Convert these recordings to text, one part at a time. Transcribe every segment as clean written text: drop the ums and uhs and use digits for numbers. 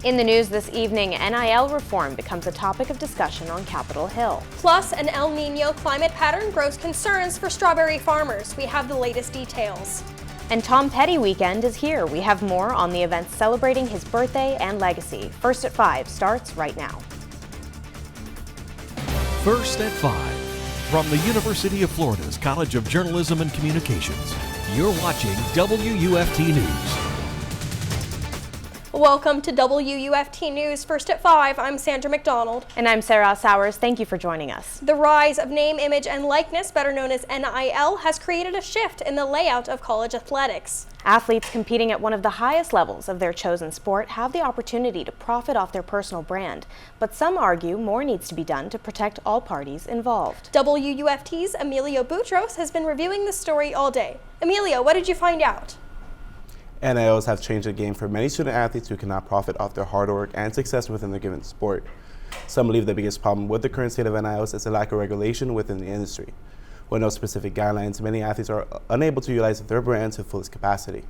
In the news this evening, NIL reform becomes a topic of discussion on Capitol Hill. Plus, an El Nino climate pattern grows concerns for strawberry farmers. We have the latest details. And Tom Petty weekend is here. We have more on the events celebrating his birthday and legacy. First at 5 starts right now. First at 5. From the University of Florida's College of Journalism and Communications, you're watching WUFT News. Welcome to WUFT News. First at 5, I'm Sandra McDonald. And I'm Serra Sowers. Thank you for joining us. The rise of name, image, and likeness, better known as NIL, has created a shift in the layout of college athletics. Athletes competing at one of the highest levels of their chosen sport have the opportunity to profit off their personal brand, but some argue more needs to be done to protect all parties involved. WUFT's Emilio Boutros has been reviewing the story all day. Emilio, what did you find out? NILs have changed the game for many student athletes who cannot profit off their hard work and success within their given sport. Some believe the biggest problem with the current state of NILs is a lack of regulation within the industry. With no specific guidelines, many athletes are unable to utilize their brand to fullest capacity.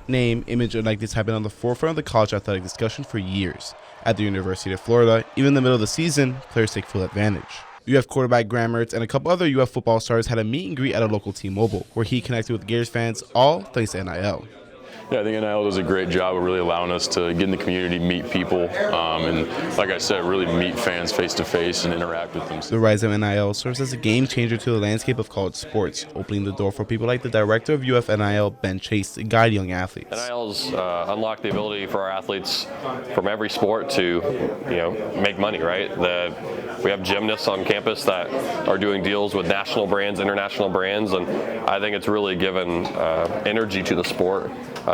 Name, image, and likeness have been on the forefront of the college athletic discussion for years. At the University of Florida, even in the middle of the season, players take full advantage. UF quarterback Graham Mertz and a couple other UF football stars had a meet and greet at a local T-Mobile, where he connected with Gators fans, all thanks to NIL. Yeah, I think NIL does a great job of really allowing us to get in the community, meet people, and like I said, really meet fans face to face and interact with them. The rise of NIL serves as a game changer to the landscape of college sports, opening the door for people like the director of UF NIL, Ben Chase, to guide young athletes. NIL's unlock the ability for our athletes from every sport to, make money, right? We have gymnasts on campus that are doing deals with national brands, international brands, and I think it's really given energy to the sport.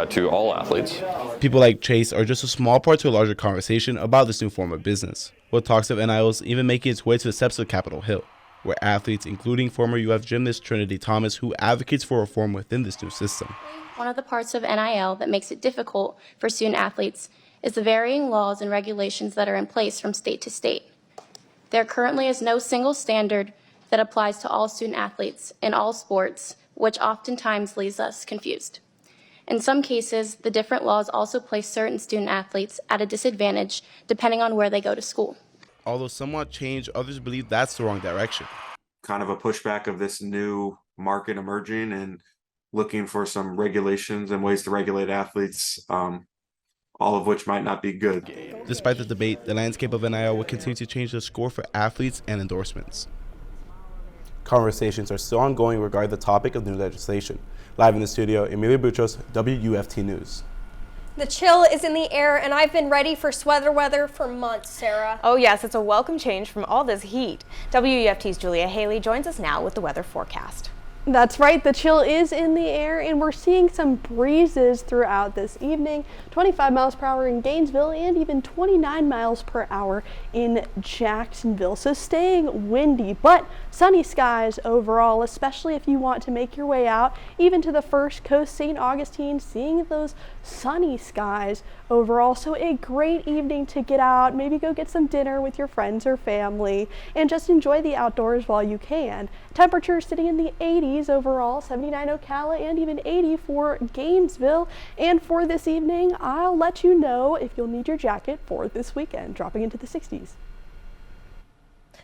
To all athletes. People like Chase are just a small part to a larger conversation about this new form of business, with talks of NILs even making its way to the steps of Capitol Hill, where athletes, including former UF gymnast Trinity Thomas, who advocates for reform within this new system. One of the parts of NIL that makes it difficult for student athletes is the varying laws and regulations that are in place from state to state. There currently is no single standard that applies to all student athletes in all sports, which oftentimes leaves us confused. In some cases, the different laws also place certain student athletes at a disadvantage depending on where they go to school. Although somewhat changed, others believe that's the wrong direction. Kind of a pushback of this new market emerging and looking for some regulations and ways to regulate athletes, all of which might not be good. Despite the debate, the landscape of NIL will continue to change the score for athletes and endorsements. Conversations are still ongoing regarding the topic of new legislation. Live in the studio, Emilio Boutros, WUFT News. The chill is in the air, and I've been ready for sweater weather for months, Sarah. Oh yes, it's a welcome change from all this heat. WUFT's Julia Haley joins us now with the weather forecast. That's right, the chill is in the air and we're seeing some breezes throughout this evening. 25 miles per hour in Gainesville and even 29 miles per hour in Jacksonville. So staying windy, but sunny skies overall, especially if you want to make your way out even to the First Coast, St. Augustine, seeing those sunny skies overall. So a great evening to get out, maybe go get some dinner with your friends or family and just enjoy the outdoors while you can. Temperatures sitting in the 80s overall, 79 Ocala and even 80 for Gainesville. And for this evening, I'll let you know if you'll need your jacket for this weekend, dropping into the 60s.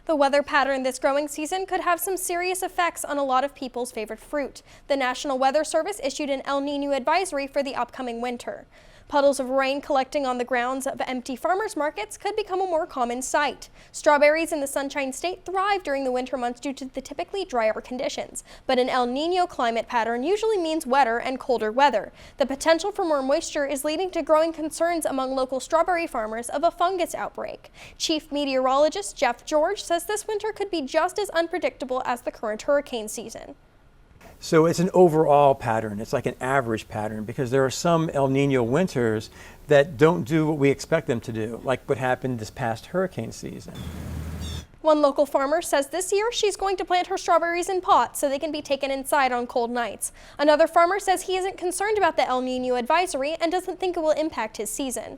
The weather pattern this growing season could have some serious effects on a lot of people's favorite fruit. The National Weather Service issued an El Nino advisory for the upcoming winter. Puddles of rain collecting on the grounds of empty farmers markets could become a more common sight. Strawberries in the Sunshine State thrive during the winter months due to the typically drier conditions, but an El Nino climate pattern usually means wetter and colder weather. The potential for more moisture is leading to growing concerns among local strawberry farmers of a fungus outbreak. Chief Meteorologist Jeff George says this winter could be just as unpredictable as the current hurricane season. So it's an overall pattern. It's like an average pattern because there are some El Nino winters that don't do what we expect them to do, like what happened this past hurricane season. One local farmer says this year she's going to plant her strawberries in pots so they can be taken inside on cold nights. Another farmer says he isn't concerned about the El Nino advisory and doesn't think it will impact his season.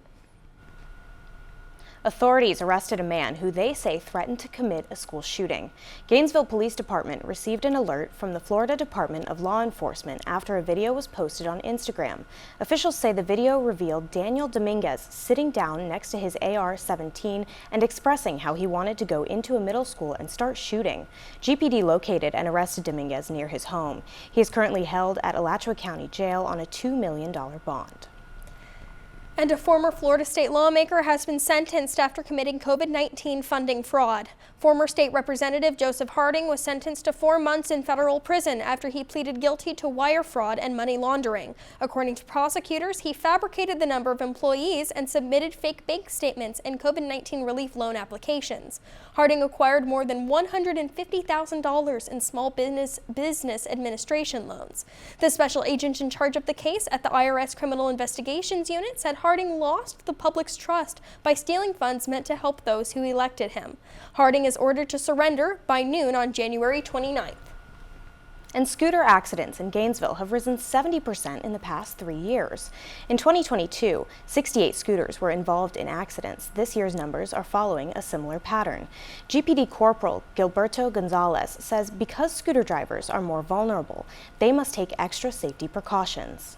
Authorities arrested a man who they say threatened to commit a school shooting. Gainesville Police Department received an alert from the Florida Department of Law Enforcement after a video was posted on Instagram. Officials say the video revealed Daniel Dominguez sitting down next to his AR-17 and expressing how he wanted to go into a middle school and start shooting. GPD located and arrested Dominguez near his home. He is currently held at Alachua County Jail on a $2 million bond. And a former Florida state lawmaker has been sentenced after committing COVID-19 funding fraud. Former state representative Joseph Harding was sentenced to 4 months in federal prison after he pleaded guilty to wire fraud and money laundering. According to prosecutors, he fabricated the number of employees and submitted fake bank statements and COVID-19 relief loan applications. Harding acquired more than $150,000 in small business administration loans. The special agent in charge of the case at the IRS Criminal Investigations Unit said Harding lost the public's trust by stealing funds meant to help those who elected him. Harding is ordered to surrender by noon on January 29th. And scooter accidents in Gainesville have risen 70% in the past 3 years. In 2022, 68 scooters were involved in accidents. This year's numbers are following a similar pattern. GPD Corporal Gilberto Gonzalez says because scooter drivers are more vulnerable, they must take extra safety precautions.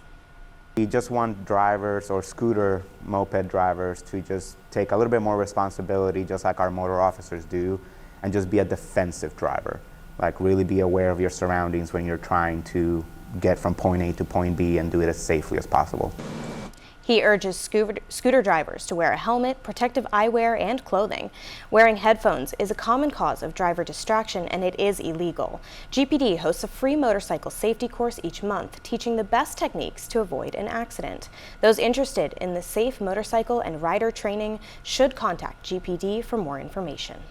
We just want drivers or scooter moped drivers to just take a little bit more responsibility, just like our motor officers do, and just be a defensive driver. Like really be aware of your surroundings when you're trying to get from point A to point B and do it as safely as possible. He urges scooter drivers to wear a helmet, protective eyewear, and clothing. Wearing headphones is a common cause of driver distraction, and it is illegal. GPD hosts a free motorcycle safety course each month, teaching the best techniques to avoid an accident. Those interested in the safe motorcycle and rider training should contact GPD for more information.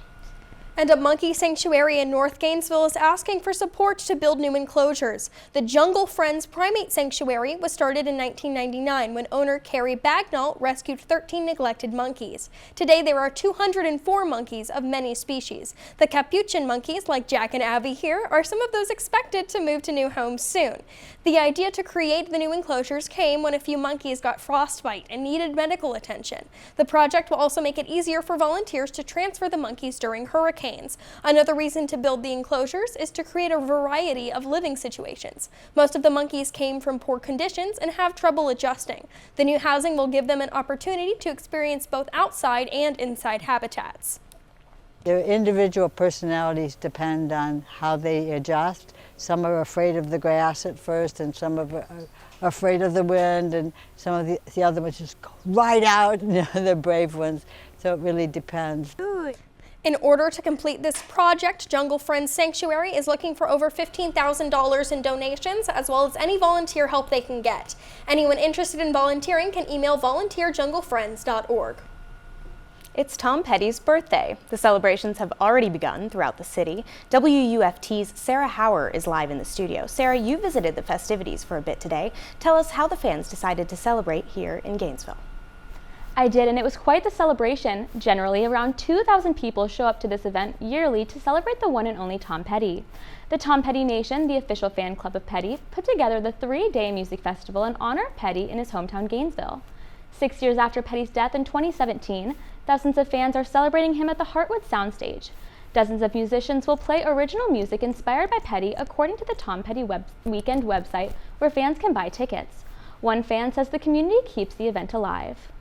And a monkey sanctuary in North Gainesville is asking for support to build new enclosures. The Jungle Friends Primate Sanctuary was started in 1999 when owner Carrie Bagnall rescued 13 neglected monkeys. Today there are 204 monkeys of many species. The capuchin monkeys, like Jack and Abby here, are some of those expected to move to new homes soon. The idea to create the new enclosures came when a few monkeys got frostbite and needed medical attention. The project will also make it easier for volunteers to transfer the monkeys during hurricanes. Another reason to build the enclosures is to create a variety of living situations. Most of the monkeys came from poor conditions and have trouble adjusting. The new housing will give them an opportunity to experience both outside and inside habitats. Their individual personalities depend on how they adjust. Some are afraid of the grass at first, and some are afraid of the wind, and some of the other ones just go right out, the brave ones. So it really depends. In order to complete this project, Jungle Friends Sanctuary is looking for over $15,000 in donations, as well as any volunteer help they can get. Anyone interested in volunteering can email volunteerjunglefriends.org. It's Tom Petty's birthday. The celebrations have already begun throughout the city. WUFT's Serra Hauer is live in the studio. Sarah, you visited the festivities for a bit today. Tell us how the fans decided to celebrate here in Gainesville. I did, and it was quite the celebration. Generally, around 2,000 people show up to this event yearly to celebrate the one and only Tom Petty. The Tom Petty Nation, the official fan club of Petty, put together the 3-day music festival in honor of Petty in his hometown Gainesville. 6 years after Petty's death in 2017, thousands of fans are celebrating him at the Heartwood Soundstage. Dozens of musicians will play original music inspired by Petty, according to the Tom Petty Weekend website, where fans can buy tickets. One fan says the community keeps the event alive.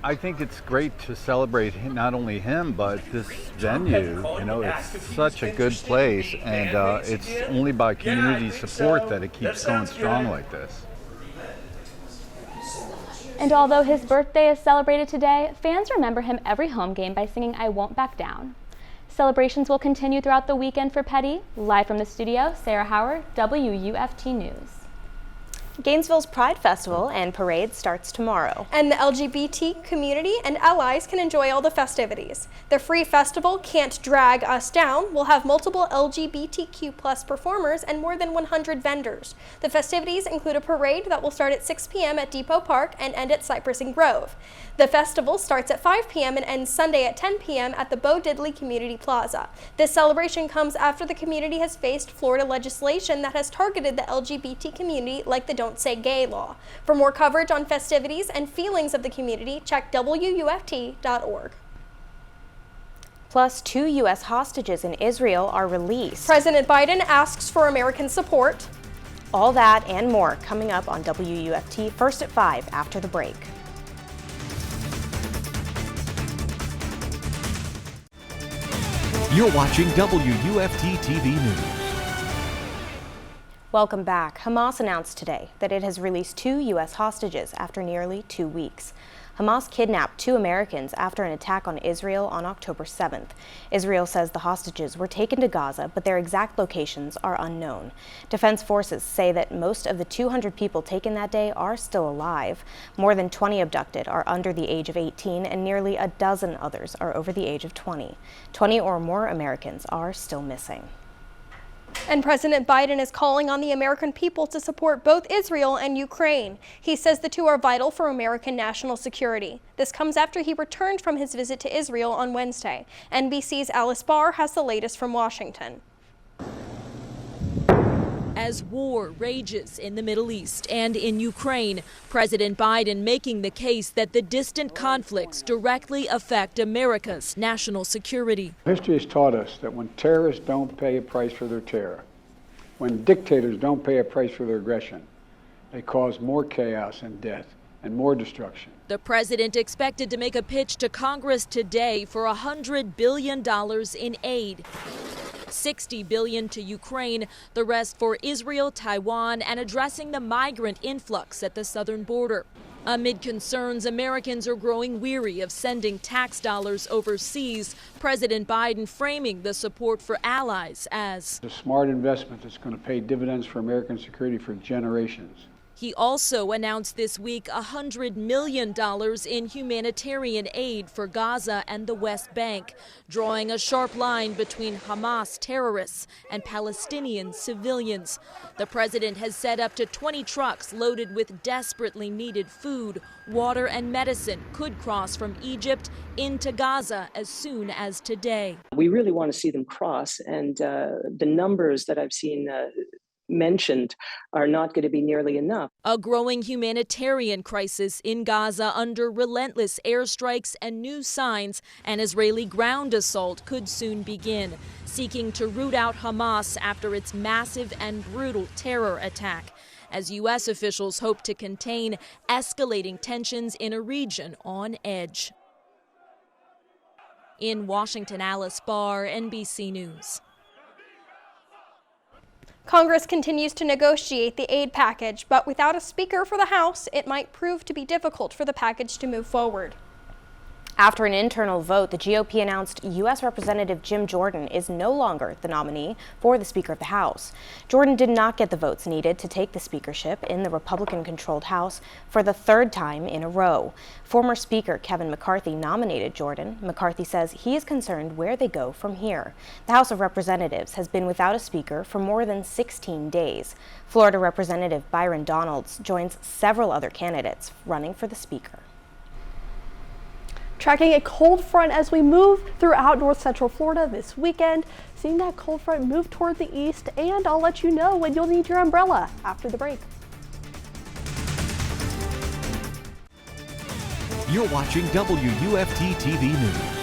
I think it's great to celebrate not only him, but this venue. You know, it's such a good place, and it's only by community support that it keeps going strong like this. And although his birthday is celebrated today, fans remember him every home game by singing "I Won't Back Down." Celebrations will continue throughout the weekend for Petty. Live from the studio, Sarah Hauer, WUFT News. Gainesville's Pride Festival and Parade starts tomorrow. And the LGBT community and allies can enjoy all the festivities. The free festival, Can't Drag Us Down, will have multiple LGBTQ+ performers and more than 100 vendors. The festivities include a parade that will start at 6 p.m. at Depot Park and end at Cypress and Grove. The festival starts at 5 p.m. and ends Sunday at 10 p.m. at the Bo Diddley Community Plaza. This celebration comes after the community has faced Florida legislation that has targeted the LGBT community, like the Don't Say Gay law. For more coverage on festivities and feelings of the community, check WUFT.org. Plus, 2 U.S. hostages in Israel are released. President Biden asks for American support. All that and more coming up on WUFT, first at 5 after the break. You're watching WUFT-TV News. Welcome back. Hamas announced today that it has released 2 U.S. hostages after nearly 2 weeks. Hamas kidnapped 2 Americans after an attack on Israel on October 7th. Israel says the hostages were taken to Gaza, but their exact locations are unknown. Defense forces say that most of the 200 people taken that day are still alive. More than 20 abducted are under the age of 18, and nearly a dozen others are over the age of 20. 20 or more Americans are still missing. And President Biden is calling on the American people to support both Israel and Ukraine. He says the two are vital for American national security. This comes after he returned from his visit to Israel on Wednesday. NBC's Alice Barr has the latest from Washington. As war rages in the Middle East and in Ukraine, President Biden making the case that the distant conflicts directly affect America's national security. History has taught us that when terrorists don't pay a price for their terror, when dictators don't pay a price for their aggression, they cause more chaos and death and more destruction. The president expected to make a pitch to Congress today for $100 billion in aid. $60 billion to Ukraine, the rest for Israel, Taiwan, and addressing the migrant influx at the southern border. Amid concerns, Americans are growing weary of sending tax dollars overseas. President Biden framing the support for allies as a smart investment that's going to pay dividends for American security for generations. He also announced this week $100 million in humanitarian aid for Gaza and the West Bank, drawing a sharp line between Hamas terrorists and Palestinian civilians. The president has said up to 20 trucks loaded with desperately needed food, water, and medicine could cross from Egypt into Gaza as soon as today. We really want to see them cross, and the numbers that I've seen mentioned are not going to be nearly enough. A growing humanitarian crisis in Gaza under relentless airstrikes and new signs an Israeli ground assault could soon begin, seeking to root out Hamas after its massive and brutal terror attack, as U.S. officials hope to contain escalating tensions in a region on edge. In Washington, Alice Barr, NBC News. Congress continues to negotiate the aid package, but without a speaker for the House, it might prove to be difficult for the package to move forward. After an internal vote, the GOP announced U.S. Representative Jim Jordan is no longer the nominee for the Speaker of the House. Jordan did not get the votes needed to take the speakership in the Republican-controlled House for the 3rd time in a row. Former Speaker Kevin McCarthy nominated Jordan. McCarthy says he is concerned where they go from here. The House of Representatives has been without a speaker for more than 16 days. Florida Representative Byron Donalds joins several other candidates running for the Speaker. Tracking a cold front as we move throughout north central Florida this weekend, seeing that cold front move toward the east, and I'll let you know when you'll need your umbrella after the break. You're watching WUFT-TV News.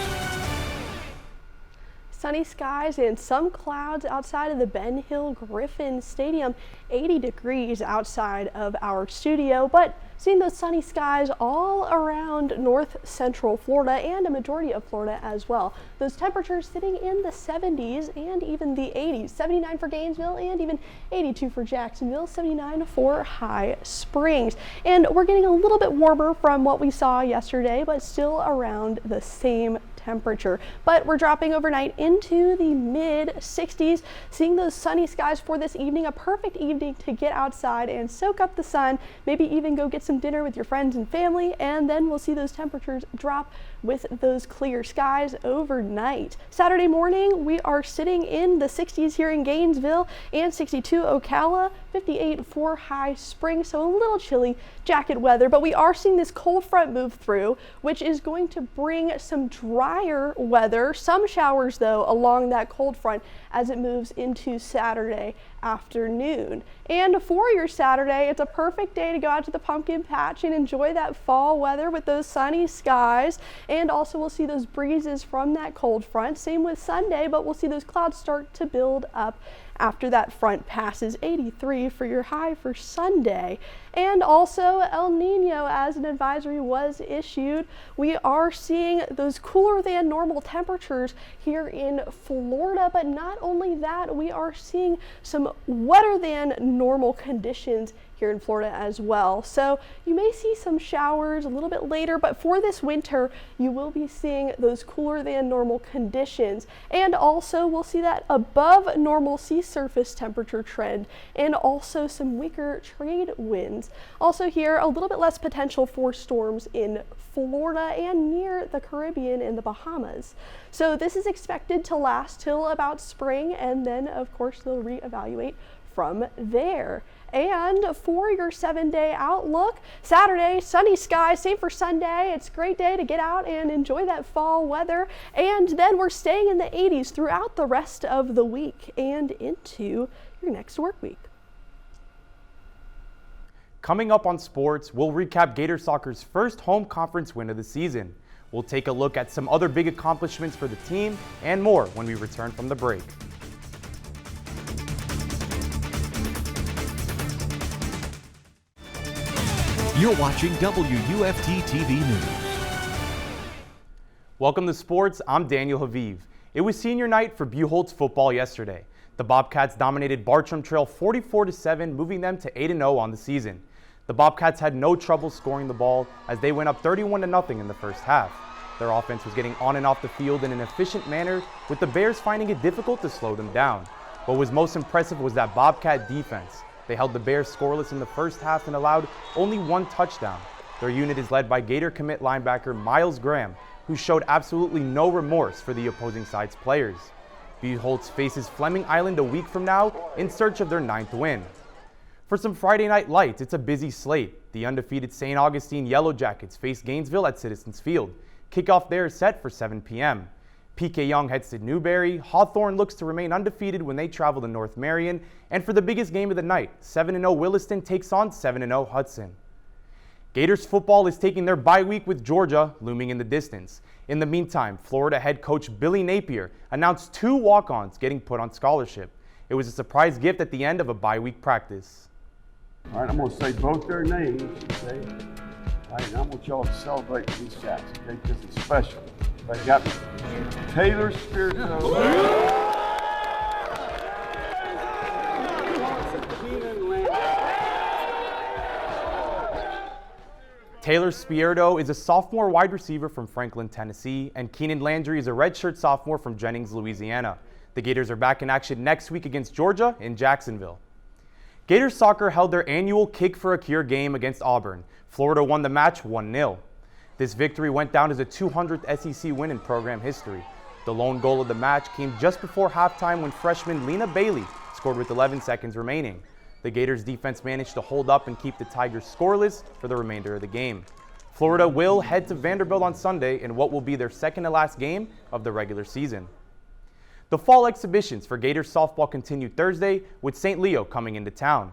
Sunny skies and some clouds outside of the Ben Hill Griffin Stadium, 80 degrees outside of our studio, but seeing those sunny skies all around north central Florida and a majority of Florida as well. Those temperatures sitting in the 70s and even the 80s, 79 for Gainesville and even 82 for Jacksonville, 79 for High Springs. And we're getting a little bit warmer from what we saw yesterday, but still around the same temperature. But we're dropping overnight into the mid 60s, seeing those sunny skies for this evening, a perfect evening to get outside and soak up the sun, maybe even go get some dinner with your friends and family, and then we'll see those temperatures drop with those clear skies overnight. Saturday morning, we are sitting in the 60s here in Gainesville and 62 Ocala, 58 for High Springs, so a little chilly jacket weather, but we are seeing this cold front move through, which is going to bring some drier weather, some showers though along that cold front as it moves into Saturday afternoon. And for your Saturday, it's a perfect day to go out to the pumpkin patch and enjoy that fall weather with those sunny skies. And also we'll see those breezes from that cold front. Same with Sunday, but we'll see those clouds start to build up after that front passes. 83 for your high for Sunday. And also El Nino, as an advisory was issued, we are seeing those cooler than normal temperatures here in Florida. But not only that, we are seeing some wetter than normal conditions here in Florida as well. So you may see some showers a little bit later, but for this winter, you will be seeing those cooler than normal conditions. And also we'll see that above normal sea surface temperature trend and also some weaker trade winds. Also here, a little bit less potential for storms in Florida and near the Caribbean and the Bahamas. So this is expected to last till about spring, and then of course they'll reevaluate from there. And for your 7-day outlook, Saturday, sunny skies, same for Sunday. It's a great day to get out and enjoy that fall weather. And then we're staying in the 80s throughout the rest of the week and into your next work week. Coming up on sports, we'll recap Gator Soccer's first home conference win of the season. We'll take a look at some other big accomplishments for the team and more when we return from the break. You're watching WUFT-TV News. Welcome to sports. I'm Daniel Haviv. It was senior night for Buchholz football yesterday. The Bobcats dominated Bartram Trail 44-7, moving them to 8-0 on the season. The Bobcats had no trouble scoring the ball as they went up 31-0 in the first half. Their offense was getting on and off the field in an efficient manner, with the Bears finding it difficult to slow them down. What was most impressive was that Bobcat defense. They held the Bears scoreless in the first half and allowed only one touchdown. Their unit is led by Gator commit linebacker Miles Graham, who showed absolutely no remorse for the opposing side's players. Buchholz faces Fleming Island a week from now in search of their 9th win. For some Friday night lights, it's a busy slate. The undefeated St. Augustine Yellow Jackets face Gainesville at Citizens Field. Kickoff there is set for 7 p.m. PK Yonge heads to Newberry. Hawthorne looks to remain undefeated when they travel to North Marion. And for the biggest game of the night, 7-0 Williston takes on 7-0 Hudson. Gators football is taking their bye week with Georgia looming in the distance. In the meantime, Florida head coach Billy Napier announced 2 walk-ons getting put on scholarship. It was a surprise gift at the end of a bye week practice. All right, I'm going to say both their names, okay? All right, and I want y'all to celebrate these guys, okay? Because it's special. They got Taylor Spirito. Taylor Spirito is a sophomore wide receiver from Franklin, Tennessee, and Keenan Landry is a redshirt sophomore from Jennings, Louisiana. The Gators are back in action next week against Georgia in Jacksonville. Gators soccer held their annual Kick for a Cure game against Auburn. Florida won the match 1-0. This victory went down as a 200th SEC win in program history. The lone goal of the match came just before halftime when freshman Lena Bailey scored with 11 seconds remaining. The Gators defense managed to hold up and keep the Tigers scoreless for the remainder of the game. Florida will head to Vanderbilt on Sunday in what will be their second to last game of the regular season. The fall exhibitions for Gators softball continue Thursday with St. Leo coming into town.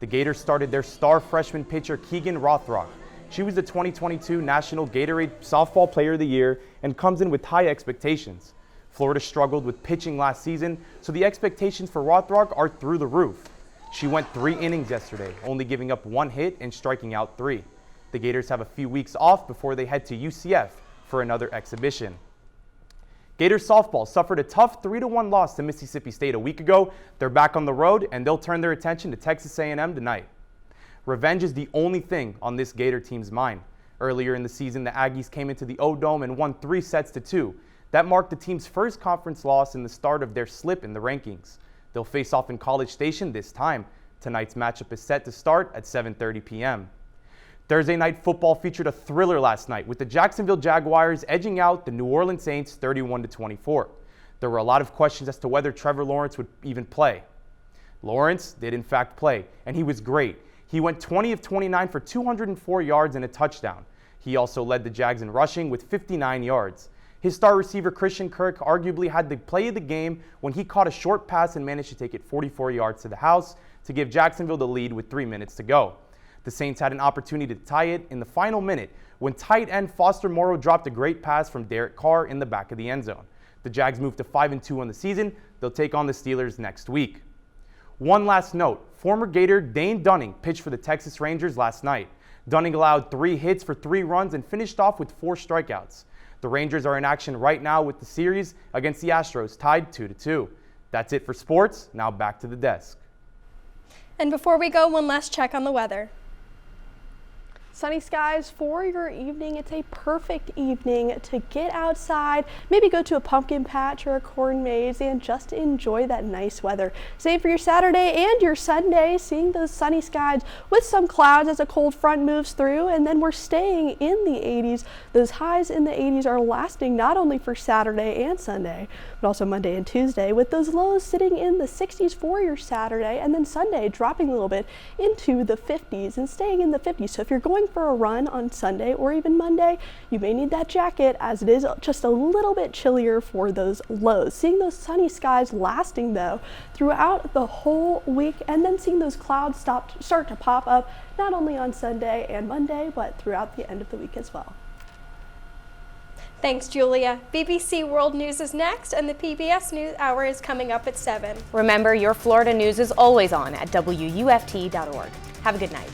The Gators started their star freshman pitcher Keegan Rothrock. She was the 2022 National Gatorade Softball Player of the Year and comes in with high expectations. Florida struggled with pitching last season, so the expectations for Rothrock are through the roof. She went 3 innings yesterday, only giving up 1 hit and striking out 3. The Gators have a few weeks off before they head to UCF for another exhibition. Gators softball suffered a tough 3-1 loss to Mississippi State a week ago. They're back on the road and they'll turn their attention to Texas A&M tonight. Revenge is the only thing on this Gator team's mind. Earlier in the season, the Aggies came into the O-Dome and won 3-2. That marked the team's first conference loss and the start of their slip in the rankings. They'll face off in College Station this time. Tonight's matchup is set to start at 7:30 p.m. Thursday night football featured a thriller last night with the Jacksonville Jaguars edging out the New Orleans Saints 31-24. There were a lot of questions as to whether Trevor Lawrence would even play. Lawrence did in fact play, and he was great. He went 20 of 29 for 204 yards and a touchdown. He also led the Jags in rushing with 59 yards. His star receiver Christian Kirk arguably had the play of the game when he caught a short pass and managed to take it 44 yards to the house to give Jacksonville the lead with 3 minutes to go. The Saints had an opportunity to tie it in the final minute when tight end Foster Moreau dropped a great pass from Derek Carr in the back of the end zone. The Jags moved to 5-2 on the season. They'll take on the Steelers next week. One last note, former Gator Dane Dunning pitched for the Texas Rangers last night. Dunning allowed 3 hits for 3 runs and finished off with 4 strikeouts. The Rangers are in action right now with the series against the Astros, tied 2-2. That's it for sports. Now back to the desk. And before we go, one last check on the weather. Sunny skies for your evening. It's a perfect evening to get outside, maybe go to a pumpkin patch or a corn maze and just enjoy that nice weather. Same for your Saturday and your Sunday, seeing those sunny skies with some clouds as a cold front moves through, and then we're staying in the 80s. Those highs in the 80s are lasting not only for Saturday and Sunday, but also Monday and Tuesday, with those lows sitting in the 60s for your Saturday, and then Sunday dropping a little bit into the 50s and staying in the 50s. So if you're going for a run on Sunday or even Monday, you may need that jacket as it is just a little bit chillier for those lows. Seeing those sunny skies lasting though throughout the whole week, and then seeing those clouds start to pop up not only on Sunday and Monday, but throughout the end of the week as well. Thanks, Julia. BBC World News is next, and the PBS News Hour is coming up at 7. Remember, your Florida news is always on at WUFT.org. Have a good night.